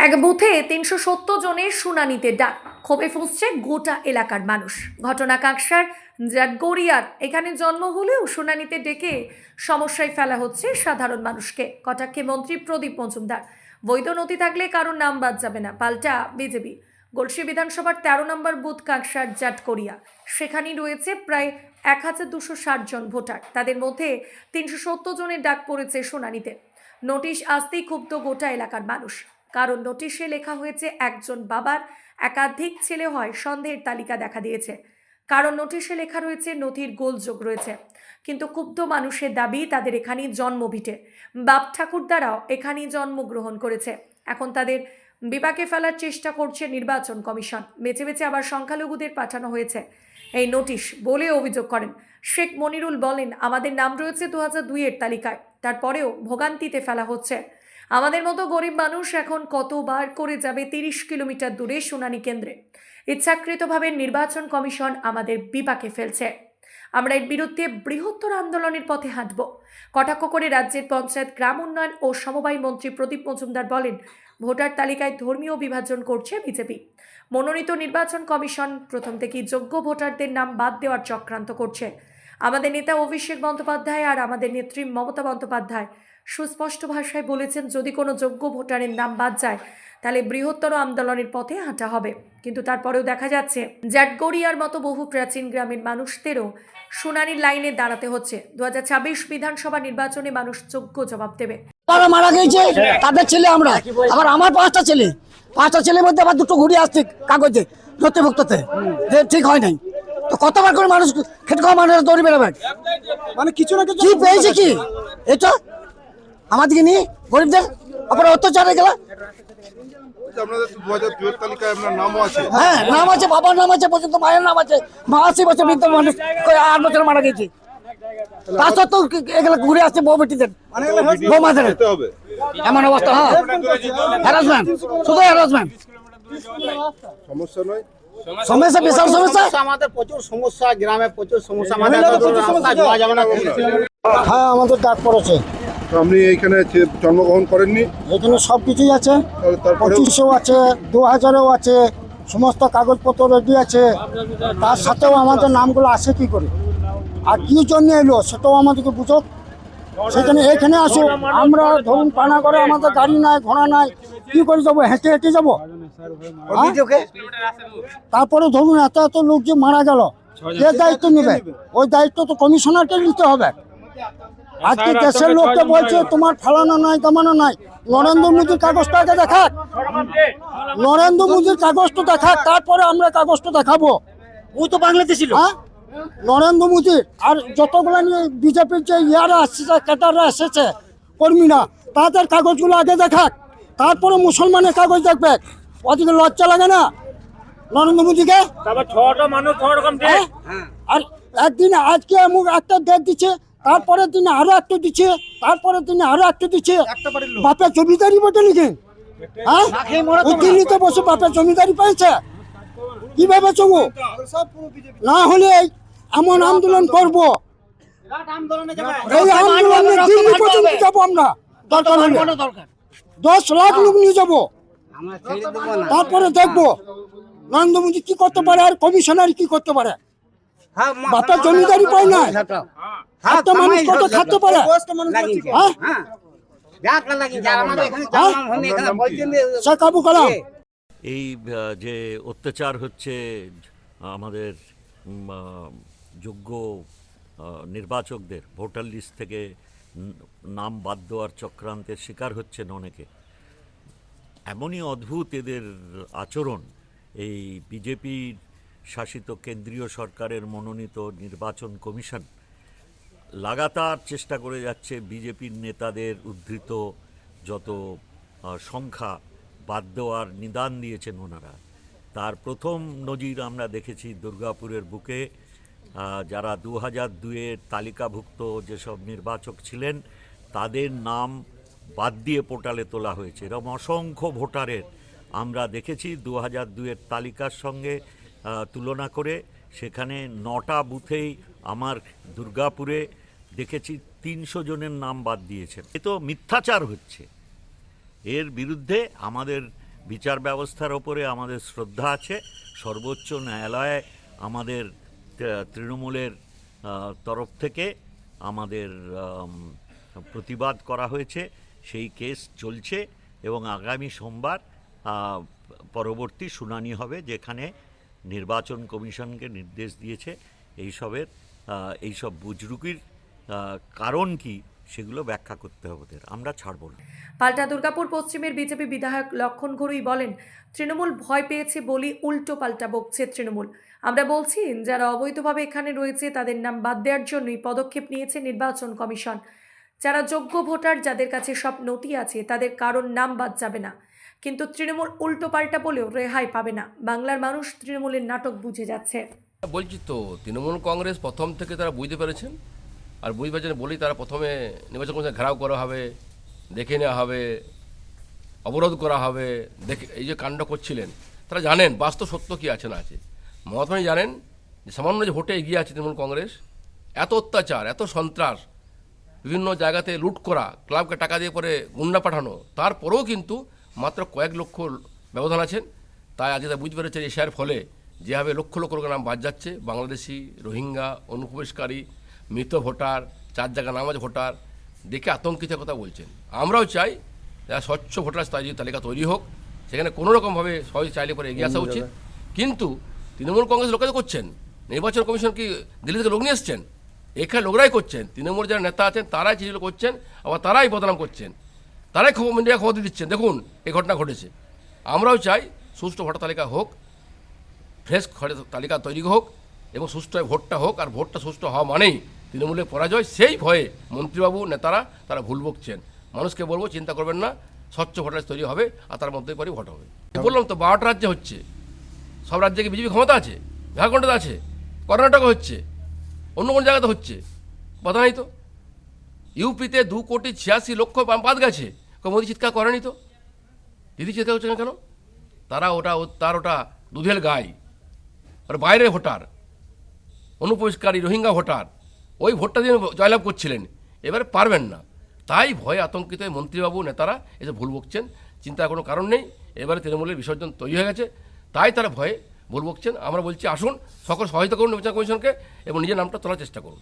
এক বুথে ৩৭০ জনের শুনানিতে ডাক, ক্ষোভে ফুঁসছে গোটা এলাকার মানুষ। ঘটনা কাকসার জাটগড়িয়ার। এখানে জন্ম হলেও শুনানিতে ডেকে সমস্যায় ফেলা হচ্ছে সাধারণ মানুষকে। কটাক্ষে মন্ত্রী প্রদীপ মজুমদার। বৈধ নথি থাকলে কারোর নাম বাদ যাবে না, পাল্টা বিজেপি। গলসি বিধানসভার ১৩ নম্বর বুথ কাকসার জাটগড়িয়া। সেখানেই রয়েছে প্রায় ১,২৬০ জন ভোটার। তাদের মধ্যে ৩৭০ জনের ডাক পড়েছে শুনানিতে। নোটিশ আসতেই ক্ষুব্ধ গোটা এলাকার মানুষ। কারণ নোটিশে লেখা হয়েছে একজন বাবার একাধিক ছেলে হয় সন্দেহের তালিকা দেখা দিয়েছে। কারণ নোটিশে লেখা রয়েছে নথির গোলযোগ রয়েছে। কিন্তু ক্ষুব্ধ মানুষের দাবি তাদের এখানেই জন্মভিটে, বাপ ঠাকুরদারাও এখানেই জন্মগ্রহণ করেছে। এখন তাদের বিপাকে ফেলার চেষ্টা করছে নির্বাচন কমিশন। বেছে বেছে আবার সংখ্যালঘুদের পাঠানো হয়েছে এই নোটিশ বলে অভিযোগ করেন শেখ মনিরুল। বলেন, আমাদের নাম রয়েছে ২০০২-এর তালিকায়, তারপরেও ভোগান্তিতে ফেলা হচ্ছে। আমাদের মতো গরিব মানুষ এখন কতবার করে যাবে ৩০ কিলোমিটার দূরে শুনানি কেন্দ্রে। ইচ্ছাকৃতভাবে নির্বাচন কমিশন আমাদের বিপাকে ফেলছে। আমরা এর বিরুদ্ধে বৃহত্তর আন্দোলনের পথে হাঁটব। কটাক্ষ করে রাজ্যের পঞ্চায়েত, গ্রাম উন্নয়ন ও সমবায় মন্ত্রী প্রদীপ মজুমদার বলেন, ভোটার তালিকায় ধর্মীয় বিভাজন করছে বিজেপি। মনোনীত নির্বাচন কমিশন প্রথম থেকেই যোগ্য ভোটারদের নাম বাদ দেওয়ার চক্রান্ত করছে। আমাদের নেতা অভিষেক বন্দ্যোপাধ্যায় আর আমাদের নেত্রী মমতা বন্দ্যোপাধ্যায় সুস্পষ্ট ভাষায় বলেছেন, যদি কোনো যোগ্য ভোটারের নাম বাদ যায় তাহলে বৃহত্তর আন্দোলনের পথে হাঁটা হবে। কিন্তু তারপরেও দেখা যাচ্ছে জাটগড়িয়ার মতো বহু প্রাচীন গ্রামের মানুষদেরও শুনানির লাইনে দাঁড়াতে হচ্ছে। ২০২৬ বিধানসভা নির্বাচনে মানুষ যোগ্য জবাব দেবে। তারা মারা গেছে, তাদের ছেলে আমরা। আবার আমার পাঁচটা ছেলের মধ্যে আবার দুটো ঘুরে আসছে কাগজে নথিভুক্ততে, যে ঠিক হয় নাই। তো কতবার করে মানুষ খেটে খাওয়া মানুষ দৌড়ে বেরোবে, মানে কিছু না কিছু কি পেয়েছে কি এটা আমাদেরকে নিয়ে গরিবদের আপনার অত্যাচারে গেল। হ্যাঁ, নাম আছে, বাবার নাম আছে, পর্যন্ত মায়ের নাম আছে। মা 80 বছর বৃদ্ধ মানুষ 8 বছর মারা গেছে। তা সত্ত্বেও এগুলো ঘুরে আসছে বউ বেটিদের, বৌমাদের এমন অবস্থা। হ্যাঁ, হ্যারাসমেন্ট, শুধু হ্যারাসমেন্ট। সমস্যা নয়, সমস্যা, বিশাল সমস্যা। আমাদের প্রচুর সমস্যা, গ্রামে প্রচুর সমস্যা। আমাদের রাস্তা যাওয়া যাবে না। হ্যাঁ, আমাদের ডাক পড়েছে। তো আপনি এইখানে জন্মগ্রহণ করেননি? এখানে সব কিছুই আছে, তারপরে 2500 আছে, 2000ও আছে, সমস্ত কাগজপত্র রেডি আছে। তার সাথেও আমাদের নামগুলো আসে কি করে আর কি জন্য এলো সেটাও আমাদেরকে বুঝো। সেখানে এখানে আসো, আমরা ধরুন পানা করে, আমাদের গাড়ি নাই, ঘোড়া নাই, কি করে যাবো? হেঁটে হেঁটে যাবো। তারপরে ধরুন এত এত লোক যে মারা গেল, কে দায়িত্ব নেবে? ওই দায়িত্ব তো কমিশনারকে নিতে হবে। আজকে দেশের লোককে বলছে তোমার ফালানো নাই, দামানো নাই। নরেন্দ্র মোদীর কাগজটা আগে দেখাক, নরেন্দ্র মোদীর কাগজটা দেখাক, তারপরে আমরা কাগজটা দেখাবো। ও তো বাংলাদেশি লোক। হ্যাঁ, নরেন্দ্র মোদীর আর যতগুলো নিয়ে বিজেপির যে ইয়ারা আসছে, ক্যাডাররা এসেছে, কর্মীরা, তাদের কাগজগুলো আগে দেখাক, তারপরে মুসলমানের কাগজ দেখবে। ওদিকে লজ্জা লাগে না নরেন্দ্র মোদীকে? আর একদিনে আজকে এমন একটা ডেট দিচ্ছে, তারপরের দিনে আরো একটা দিচ্ছে, তারপরের দিনে আরো একটা দিচ্ছে। বাপের জমিদারি বটে লিখে, হ্যাঁ, দিল্লিতে বসে বাপের জমিদারি পাইছে। কিভাবে চলবো? না হলে এমন আন্দোলন করবো, এই আন্দোলনে দিল্লি পর্যন্ত যাবো আমরা। দরকার হলে 10 লাখ লোক নিয়ে যাবো, তারপরে দেখবো নরেন্দ্র মোদী কি করতে পারে আর কমিশনার কি করতে পারে। বাপের জমিদারি পায় না, একটা মানুষ কত খাতে পারে? হ্যাঁ, শেখ আবুল কালাম। এই যে অত্যাচার হচ্ছে, আমাদের যোগ্য নির্বাচকদের ভোটার লিস্ট থেকে নাম বাদ দেওয়ার চক্রান্তের শিকার হচ্ছেন অনেকে। এমনই অদ্ভুত এদের আচরণ। এই বিজেপি শাসিত কেন্দ্রীয় সরকারের মনোনীত নির্বাচন কমিশন লাগাতার চেষ্টা করে যাচ্ছে বিজেপির নেতাদের উদ্ধৃত যত সংখ্যা বাদ দেওয়ার নিদান দিয়েছেন ওনারা। তার প্রথম নজির আমরা দেখেছি দুর্গাপুরের বুকে, যারা 2002-এর তালিকাভুক্ত যেসব নির্বাচক ছিলেন তাদের নাম বাদ দিয়ে পোর্টালে তোলা হয়েছে। এরকম অসংখ্য ভোটারের আমরা দেখেছি 2002-এর তালিকার সঙ্গে তুলনা করে। সেখানে 9টা বুথেই আমার দুর্গাপুরে দেখেছি 300 জনের নাম বাদ দিয়েছেন। এ তো মিথ্যাচার হচ্ছে। এর বিরুদ্ধে আমাদের বিচার ব্যবস্থার ওপরে আমাদের শ্রদ্ধা আছে। সর্বোচ্চ ন্যায়ালয়ে আমাদের তৃণমূলের তরফ থেকে আমাদের প্রতিবাদ করা হয়েছে, সেই কেস চলছে এবং আগামী সোমবার পরবর্তী শুনানি হবে, যেখানে নির্বাচন কমিশনকে নির্দেশ দিয়েছে এইসব বুজরুকির কারণ কি সেগুলো ব্যাখ্যা করতে হবে ওদের, আমরা ছাড়ব না। পাল্টা দুর্গাপুর পশ্চিমের বিজেপি বিধায়ক লক্ষণ ঘড়ুই বলেন, তৃণমূল ভয় পেয়েছে বলি উল্টো পাল্টা বকছে তৃণমূল। আমরা বলছি যারা অবৈধভাবে এখানে রয়েছে তাদের নাম বাদ দেওয়ার জন্যই পদক্ষেপ নিয়েছে নির্বাচন কমিশন। যারা যোগ্য ভোটার, যাদের কাছে সব নথি আছে, তাদের কারোর নাম বাদ যাবে না। কিন্তু তৃণমূল উল্টো পাল্টা বলেও রেহাই পাবে না। বাংলার মানুষ তৃণমূলের নাটক বুঝে যাচ্ছে। বলছি তো, তৃণমূল কংগ্রেস প্রথম থেকে তারা বুঝতে পেরেছেন, আর বুঝতে পারছেন বলেই তারা প্রথমে নির্বাচন কমিশন ঘেরাও করা হবে, দেখে নেওয়া হবে, অবরোধ করা হবে, দেখে এই যে কাণ্ড করছিলেন, তারা জানেন বাস্তব সত্য কী আছে না আছে। মমতা ব্যানার্জি জানেন যে সামান্য যে ভোটে এগিয়ে আছে তৃণমূল কংগ্রেস, এত অত্যাচার, এত সন্ত্রাস, বিভিন্ন জায়গাতে লুট করা, ক্লাবকে টাকা দিয়ে পরে গুন্ডা পাঠানো, তারপরেও কিন্তু মাত্র কয়েক লক্ষ ব্যবধান আছেন। তাই আজকে তারা বুঝতে পেরেছে এশিয়ার ফলে যেভাবে লক্ষ লক্ষ লোকের নাম বাদ যাচ্ছে, বাংলাদেশি, রোহিঙ্গা, অনুপ্রবেশকারী, মৃত ভোটার, 4 জায়গা নাম আছে ভোটার, দেখে আতঙ্কিত কথা বলছেন। আমরাও চাই যারা স্বচ্ছ ভোটার তালিকা তৈরি হোক, সেখানে কোনো রকমভাবে সবাই চাইলে পরে এগিয়ে আসা উচিত। কিন্তু তৃণমূল কংগ্রেস লোকে করছেন, নির্বাচন কমিশন কি দিল্লি থেকে লোক নিয়ে এসছেন? এখানে লোকরাই করছেন, তৃণমূল যারা নেতা আছেন তারাই চিঠিগুলো করছেন, আবার তারাই বদনাম করছেন, তারাই মিডিয়া খবর দিচ্ছেন দেখুন এই ঘটনা ঘটেছে। আমরাও চাই সুষ্ঠু ভোটার তালিকা হোক, ফ্রেশ তালিকা তৈরি হোক এবং সুষ্ঠু ভোটটা হোক। আর ভোটটা সুষ্ঠু হওয়া মানেই তৃণমূলের পরাজয়। সেই ভয়ে মন্ত্রীবাবু, নেতারা তারা ভুল বকছেন। মানুষকে বলবো চিন্তা করবেন না, স্বচ্ছ ভোটার তৈরি হবে আর তার মধ্যে পরে ভোট হবে। বললাম তো 12টা রাজ্যে হচ্ছে, সব রাজ্যে কি বিজেপি ক্ষমতা আছে? ঝাড়খণ্ডে আছে, কর্ণাটকে হচ্ছে, অন্য কোন জায়গাতে হচ্ছে, কথা নাই তো। ইউপিতে 2,86,00,000 বাদ গেছে, মোদী চিৎকার করেনি তো। দিদি চিৎকার করছে কেন? তারা ওটা দুধের গাই, আর বাইরের ভোটার, অনুপ্রবেশকারী, রোহিঙ্গা ভোটার, ওই ভোটটা দিয়ে জয়লাভ করছিলেন, এবারে পারবেন না। তাই ভয়ে আতঙ্কিত মন্ত্রীবাবু, নেতারা এসে ভুল বকছেন। চিন্তার কোনো কারণ নেই, এবারে তৃণমূলের বিসর্জন তৈরি হয়ে গেছে, তাই তারা ভয়ে ভুল বকছেন। আমরা বলছি আসুন সকল সহায়তা করুন নির্বাচন কমিশনকে এবং নিজের নামটা তোলার চেষ্টা করুন।